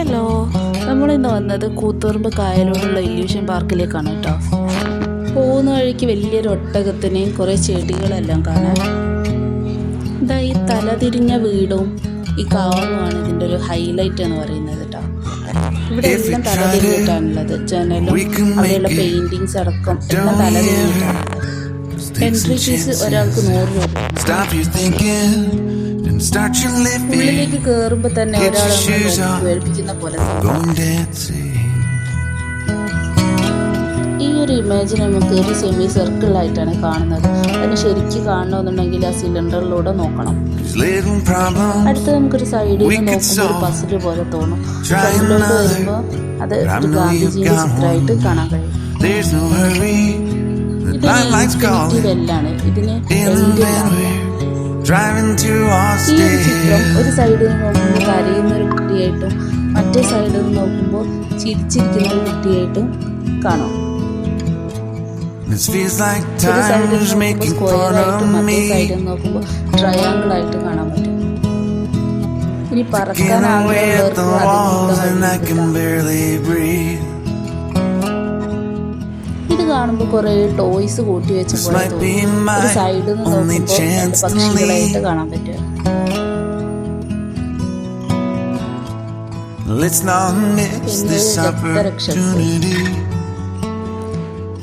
Hello, നമ്മളിന്ന് വന്നത് Koothuparamba കായലോടുള്ള illusion പാർക്കിലേക്കാണ് കേട്ടോ. പോകുന്ന വഴിക്ക് വലിയൊരു ഒട്ടകത്തിനെയും കുറേ ചെടികളെല്ലാം കാണാം. ഇതാ ഈ തലതിരിഞ്ഞ വീടും ഈ കാവുമാണ് ഇതിൻ്റെ ഒരു ഹൈലൈറ്റ് എന്ന് പറയുന്നത് കേട്ടോ. ഇവിടെ എല്ലാം തലതിരിഞ്ഞിട്ടാണുള്ളത്. ജനലും അവിടെയുള്ള പെയിൻറ്റിങ്സ് അടക്കം എല്ലാം തലതിരിഞ്ഞിട്ടാണുള്ളത്. എൻട്രി ഫീസ് ഒരാൾക്ക് 100 രൂപ. ഉള്ളിലേക്ക് കയറുമ്പോൾ തന്നെ ഒരാളെ കേൾപ്പിക്കുന്ന പോലെ. ഈ ഒരു ഇമേജ് നമുക്ക് ഒരു സെമി സർക്കിളായിട്ടാണ് കാണുന്നത്. അതിന് ശരിക്കും കാണണമെന്നുണ്ടെങ്കിൽ ആ സിലിണ്ടറിലൂടെ നോക്കണം. അടുത്ത് നമുക്കൊരു സൈഡിൽ നിന്ന് നോക്കുമ്പോൾ ഒരു പസിൽ പോലെ തോന്നും. ഫ്രണ്ടിലോട്ട് വരുമ്പോൾ അത് ഒരു ഗാന്ധിജിയുടെ ചിത്രമായിട്ട് കാണാൻ കഴിയും. ഇതിന് ഇതിന് ഈ ഒരു ചിത്രം ഒരു സൈഡിൽ നിന്ന് നോക്കുമ്പോൾ കരയുന്ന ഒരു കുട്ടിയായിട്ടും മറ്റേ സൈഡിൽ നിന്ന് നോക്കുമ്പോൾ ചിരിച്ചിരിക്കുന്ന ഒരു കുട്ടിയായിട്ടും കാണാം. ഒരു സൈഡിൽ നോക്കുമ്പോൾ സ്ക്വയറായിട്ടും മറ്റേ സൈഡിൽ നോക്കുമ്പോൾ ട്രയാങ്കിൾ ആയിട്ട് കാണാൻ പറ്റും. ഇനി പറക്കാൻ ഇത് കാണുമ്പോൾ കുറേ ടോയ്സ് കൂട്ടി വെച്ച പോലെ തോന്നും. ഒരു സൈഡിൽ നിന്ന് നോക്കുമ്പോൾ പക്ഷികളായിട്ട് കാണാൻ പറ്റും.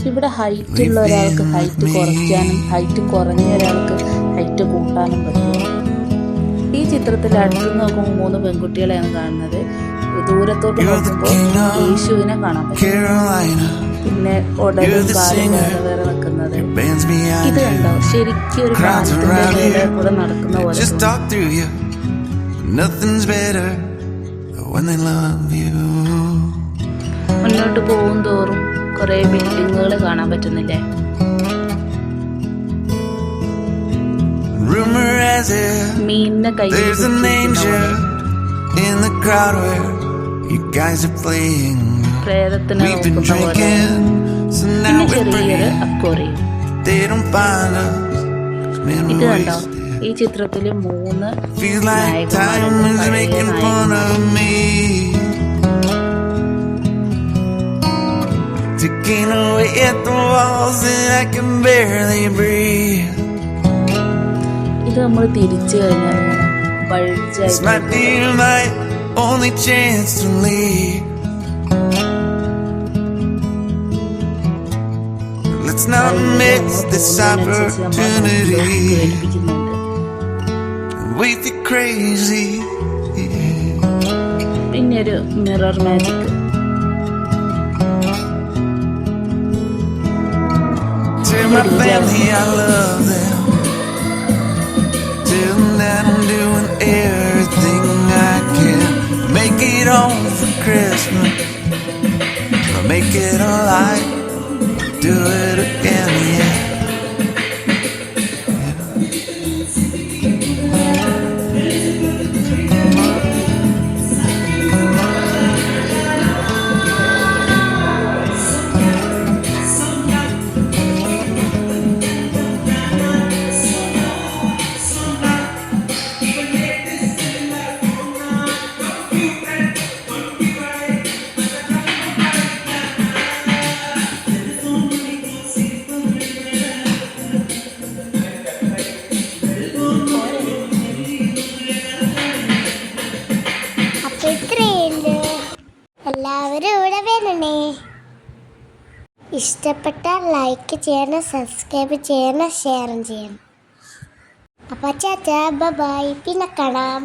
ഇവിടെ ഹൈറ്റ് ഉള്ള ഒരാൾക്ക് ഹൈറ്റ് കുറയ്ക്കാനും ഹൈറ്റ് കുറഞ്ഞ ഒരാൾക്ക് ഹൈറ്റ് കൂട്ടാനും പറ്റും. ഈ ചിത്രത്തിൽ അടുത്ത് നോക്കുമ്പോൾ 3 പെൺകുട്ടികളെയാണ് കാണുന്നത്. ദൂരത്തോട്ട് നോക്കുമ്പോൾ യേശുവിനെ കാണാൻ പറ്റും. പിന്നെ ഉടലും കാലും വേറെ നിൽക്കുന്നത്. ഇത് കണ്ടോ, ശരിക്കും ഒരു പാലത്തിന്റെ കൂടെ നടക്കുന്ന പോലെ. മുന്നോട്ട് പോകും തോറും കുറെ ബിൽഡിങ്ങുകൾ കാണാൻ പറ്റുന്നില്ലേ. മീനിനെ കയ്യിൽ പ്രേതത്തിനെ നോക്കുന്ന പോലെ. പിന്നെ ചെറിയൊരു അക്വേറിയം. ഇത് കണ്ടോ, ഈ ചിത്രത്തില് 3 ഇത് നമ്മൾ തിരിച്ചു കഴിഞ്ഞാൽ പിന്നൊരു mirror magic. My family, I love them. Tell them that I'm doing everything I can. Make it home for Christmas. I'll make it alive. Do it again, yeah. എല്ലാവരും ഇവിടെ വരണേ. ഇഷ്ടപ്പെട്ടാൽ ലൈക്ക് ചെയ്യണം, സബ്സ്ക്രൈബ് ചെയ്യണം, ഷെയർ ചെയ്യണം. അപ്പോൾ ചാച്ചാ, by, പിന്നെ കാണാം.